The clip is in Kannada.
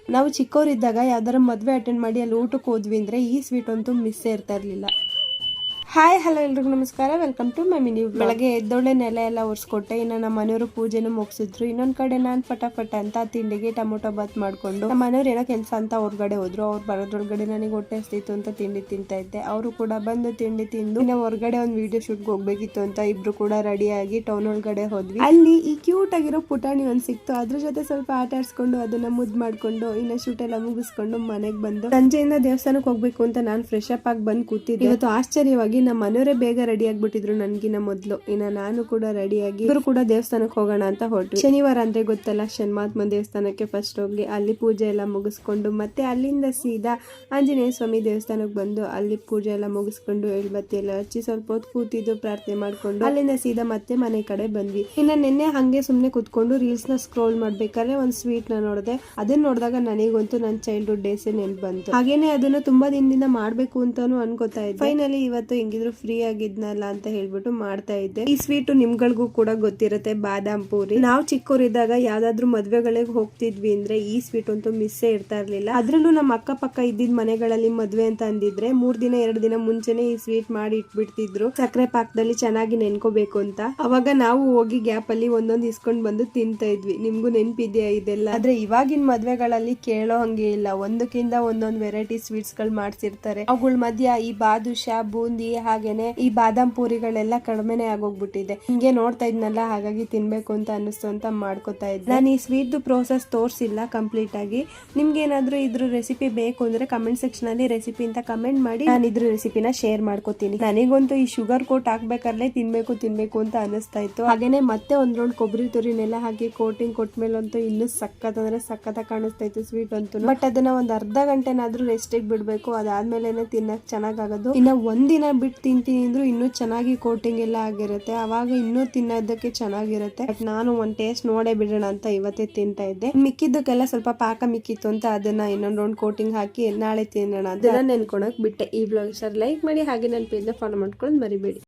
ನಾವು ಚಿಕ್ಕವರಿದ್ದಾಗ ಯಾವ್ದಾರ ಮದ್ವೆ ಅಟೆಂಡ್ ಮಾಡಿ ಅಲ್ಲಿ ಊಟಕ್ಕೆ ಹೋದ್ವಿ ಅಂದ್ರೆ ಈ ಸ್ವೀಟ್ ಅಂತೂ ಮಿಸ್ ಇರ್ತಾ ಇರ್ಲಿಲ್ಲ. ಹಾಯ್ ಹಲೋ ಎಲ್ರಿಗೂ ನಮಸ್ಕಾರ, ವೆಲ್ಕಮ್ ಟು ಮೈ ಮಿನಿ. ಬೆಳಗ್ಗೆ ಎದ್ದೊಳ್ಳೆ ನೆಲೆ ಎಲ್ಲ ಒರೆಸ್ಕೊಟ್ಟೆ. ಇನ್ನು ನಮ್ಮ ಮನೆಯವರು ಪೂಜೆನೂ ಮುಗಿಸಿದ್ರು. ಇನ್ನೊಂದ್ ಕಡೆ ನಾನು ಫಟಾಫಟ ಅಂತ ತಿಂಡಿಗೆ ಟೊಮೊಟೊ ಬಾತ್ ಮಾಡ್ಕೊಂಡು ನಮ್ಮ ಮನೆಯವ್ರು ಏನೋ ಕೆಲಸ ಅಂತ ಹೊರಗಡೆ ಹೋದ್ರು. ಅವ್ರು ಬರೋದ್ರೊಳಗಡೆ ನನಗೆ ಹೊಟ್ಟೆ ಹಸ್ತಿತ್ತು ಅಂತ ತಿಂಡಿ ತಿಂತಾ ಇದ್ದೆ. ಅವರು ಕೂಡ ಬಂದು ತಿಂಡಿ ತಿಂದು ಇನ್ನು ಹೊರಗಡೆ ಒಂದು ವಿಡಿಯೋ ಶೂಟ್ಗೆ ಹೋಗ್ಬೇಕಿತ್ತು ಅಂತ ಇಬ್ರು ಕೂಡ ರೆಡಿ ಆಗಿ ಟೌನ್ ಒಳಗಡೆ ಹೋದ್ವಿ. ಅಲ್ಲಿ ಈ ಕ್ಯೂಟ್ ಆಗಿರೋ ಪುಟಾಣಿ ಒಂದ್ ಸಿಕ್ತು. ಅದ್ರ ಜೊತೆ ಸ್ವಲ್ಪ ಆಟ ಆಡ್ಸ್ಕೊಂಡು ಅದನ್ನ ಮುದ್ದು ಮಾಡ್ಕೊಂಡು ಇನ್ನ ಶೂಟ್ ಎಲ್ಲ ಮುಗಿಸ್ಕೊಂಡು ಮನೆಗೆ ಬಂದು ಸಂಜೆಯಿಂದ ದೇವಸ್ಥಾನಕ್ಕೆ ಹೋಗ್ಬೇಕು ಅಂತ ನಾನು ಫ್ರೆಶ್ ಅಪ್ ಆಗಿ ಬಂದು ಕೂತಿದ್ದೆ. ಇವತ್ತು ಆಶ್ಚರ್ಯವಾಗಿ ನಮ್ಮ ಮನೆಯವರೇ ಬೇಗ ರೆಡಿ ಆಗ್ಬಿಟ್ಟಿದ್ರು ನನ್ಗಿನ ಮೊದ್ಲು. ಇನ್ನ ನಾನು ಕೂಡ ರೆಡಿಯಾಗಿ ಇವರು ಕೂಡ ದೇವಸ್ಥಾನಕ್ಕೆ ಹೋಗೋಣ ಅಂತ ಹೊರಟ್ವಿ. ಶನಿವಾರ ಅಂದ್ರೆ ಗೊತ್ತಲ್ಲ, ಶನ್ಮಾತ್ಮ ದೇವಸ್ಥಾನಕ್ಕೆ ಫಸ್ಟ್ ಹೋಗಿ ಅಲ್ಲಿ ಪೂಜೆ ಎಲ್ಲ ಮುಗಿಸ್ಕೊಂಡು ಮತ್ತೆ ಅಲ್ಲಿಂದ ಸೀದಾ ಆಂಜನೇಯ ಸ್ವಾಮಿ ದೇವಸ್ಥಾನಕ್ಕೆ ಬಂದು ಅಲ್ಲಿ ಪೂಜೆ ಎಲ್ಲ ಮುಗಿಸ್ಕೊಂಡು ಎಳ್ಬತ್ತಿ ಎಲ್ಲ ಹಚ್ಚಿ ಸ್ವಲ್ಪ ಹೊತ್ತು ಕೂತಿದ್ದು ಪ್ರಾರ್ಥನೆ ಮಾಡ್ಕೊಂಡು ಅಲ್ಲಿಂದ ಸೀದಾ ಮತ್ತೆ ಮನೆ ಕಡೆ ಬಂದ್ವಿ. ಇನ್ನ ನಿನ್ನೆ ಹಂಗೆ ಸುಮ್ನೆ ಕುತ್ಕೊಂಡು ರೀಲ್ಸ್ ನ ಸ್ಕ್ರೋಲ್ ಮಾಡ್ಬೇಕಾದ್ರೆ ಒಂದ್ ಸ್ವೀಟ್ ನ ನೋಡಿದೆ. ಅದನ್ನ ನೋಡಿದಾಗ ನನಗಂತೂ ನನ್ನ ಚೈಲ್ಡ್ಹುಡ್ ಡೇಸ್ ನೆನ್ಪು ಬಂತು. ಹಾಗೇನೆ ಅದನ್ನ ತುಂಬಾ ದಿನದಿಂದ ಮಾಡ್ಬೇಕು ಅಂತಾನು ಅನ್ಕೋತಾ ಇದ್ದೆ. ಫೈನಲಿ ಇವತ್ತು ಹೆಂಗಿದ್ರು ಫ್ರೀ ಆಗಿದ್ನಲ್ಲ ಅಂತ ಹೇಳ್ಬಿಟ್ಟು ಮಾಡ್ತಾ ಇದ್ದೆ. ಈ ಸ್ವೀಟ್ ನಿಮ್ಗಳಿಗೂ ಕೂಡ ಗೊತ್ತಿರುತ್ತೆ, ಬಾದಾಮ್ ಪೂರಿ. ನಾವು ಚಿಕ್ಕವರಿದ್ದಾಗ ಯಾವ್ದಾದ್ರು ಮದ್ವೆಗಳಿಗೆ ಹೋಗ್ತಿದ್ವಿ ಅಂದ್ರೆ ಈ ಸ್ವೀಟ್ ಅಂತೂ ಮಿಸ್ಸೇ ಇರ್ತಾ ಇರ್ಲಿಲ್ಲ. ಅದ್ರಲ್ಲೂ ನಮ್ಮ ಅಕ್ಕ ಪಕ್ಕ ಇದ್ದಿದ್ ಮನೆಗಳಲ್ಲಿ ಮದ್ವೆ ಅಂತ ಅಂದಿದ್ರೆ 3 ದಿನ 2 ದಿನ ಮುಂಚೆನೆ ಈ ಸ್ವೀಟ್ ಮಾಡಿ ಇಟ್ಬಿಡ್ತಿದ್ರು, ಸಕ್ಕರೆ ಪಾಕದಲ್ಲಿ ಚೆನ್ನಾಗಿ ನೆನ್ಕೋಬೇಕು ಅಂತ. ಅವಾಗ ನಾವು ಹೋಗಿ ಗ್ಯಾಪ್ ಅಲ್ಲಿ ಒಂದೊಂದು ಇಸ್ಕೊಂಡ್ ಬಂದು ತಿಂತಾ ಇದ್ವಿ. ನಿಮ್ಗೂ ನೆನ್ಪಿದ್ಯಾ ಇದೆಲ್ಲ? ಆದ್ರೆ ಇವಾಗಿನ ಮದ್ವೆಗಳಲ್ಲಿ ಕೇಳೋ ಹಂಗೆ ಇಲ್ಲ, ಒಂದಕ್ಕಿಂತ ಒಂದೊಂದು ವೆರೈಟಿ ಸ್ವೀಟ್ಸ್ ಗಳು ಮಾಡ್ಸಿರ್ತಾರೆ. ಅವುಗಳ ಮಧ್ಯ ಈ ಬಾದುಷಾ, ಬೂಂದಿ ಹಾಗೇನೆ ಈ ಬಾದಾಮ್ ಪೂರಿಗಳೆಲ್ಲ ಕಡಿಮೆನೆ ಆಗೋಗ್ಬಿಟ್ಟಿದೆ. ಹಿಂಗೆ ನೋಡ್ತಾ ಇದ್ನಲ್ಲ, ಹಾಗಾಗಿ ತಿನ್ಬೇಕು ಅಂತ ಅನ್ನಿಸ್ತು ಅಂತ ಮಾಡ್ಕೋತಾ ಇದ್ದೆ. ನಾನು ಈ ಸ್ವೀಟ್ ಪ್ರೋಸೆಸ್ ತೋರಿಸಿಲ್ಲ ಕಂಪ್ಲೀಟ್ ಆಗಿ. ನಿಮ್ಗೆ ಏನಾದ್ರೂ ಇದ್ರ ರೆಸಿಪಿ ಬೇಕು ಅಂದ್ರೆ ಕಮೆಂಟ್ ಸೆಕ್ಷನ್ ಅಲ್ಲಿ ರೆಸಿಪಿ ಅಂತ ಕಮೆಂಟ್ ಮಾಡಿ, ನಾನು ಇದ್ರ ರೆಸಿಪಿನ ಶೇರ್ ಮಾಡ್ಕೋತೀನಿ. ನನಗಂತೂ ಈ ಶುಗರ್ ಕೋಟ್ ಹಾಕ್ಬೇಕಾರ್ಲೆ ತಿನ್ಬೇಕು ಅಂತ ಅನಿಸ್ತಾ ಇತ್ತು. ಹಾಗೇನೆ ಮತ್ತೆ ಒಂದ್ ರೌಂಡ್ ಕೊಬ್ಬರಿ ತುರಿನೆಲ್ಲ ಹಾಕಿ ಕೋಟಿಂಗ್ ಕೊಟ್ಮೇಲೆ ಅಂತೂ ಇನ್ನೂ ಸಖತ್ ಅಂದ್ರೆ ಸಖತ್ ಕಾಣಿಸ್ತಾ ಇತ್ತು ಸ್ವೀಟ್ ಅಂತೂ. ಬಟ್ ಅದನ್ನ ಒಂದ್ ಅರ್ಧ ಗಂಟೆನಾದ್ರೂ ರೆಸ್ಟಿಗೆ ಬಿಡ್ಬೇಕು, ಅದಾದ್ಮೇಲೆ ತಿನ್ನಕ್ ಚೆನ್ನಾಗಾಗೋದು. ಇನ್ನ ಒಂದಿನ ಬಿಟ್ಟು ತಿಂತೀನಿ ಅಂದ್ರೂ ಇನ್ನೂ ಚೆನ್ನಾಗಿ ಕೋಟಿಂಗ್ ಎಲ್ಲ ಆಗಿರುತ್ತೆ, ಅವಾಗ ಇನ್ನೂ ತಿನ್ನೋದಕ್ಕೆ ಚೆನ್ನಾಗಿರುತ್ತೆ. ಬಟ್ ನಾನು ಒಂದ್ ಟೇಸ್ಟ್ ನೋಡೇ ಬಿಡೋಣ ಅಂತ ಇವತ್ತೇ ತಿಂತಾ ಇದ್ದೆ. ಮಿಕ್ಕಿದ್ದಕ್ಕೆಲ್ಲ ಸ್ವಲ್ಪ ಪಾಕ ಮಿಕ್ಕಿತ್ತು ಅಂತ ಅದನ್ನ ಇನ್ನೊಂದ್ ರೌಂಡ್ ಕೋಟಿಂಗ್ ಹಾಕಿ ನಾಳೆ ತಿನ್ನೋಣ ಅಂತ ನೆನ್ಕೊಳಕ್ ಬಿಟ್ಟೆ. ಈ ಬ್ಲಾಗ್ ಸರ್ ಲೈಕ್ ಮಾಡಿ, ಹಾಗೆ ನನ್ನ ಪೇಜ್ನ ಫಾಲೋ ಮಾಡ್ಕೊಳ್ಳೋದು ಮರಿಬೇಡಿ.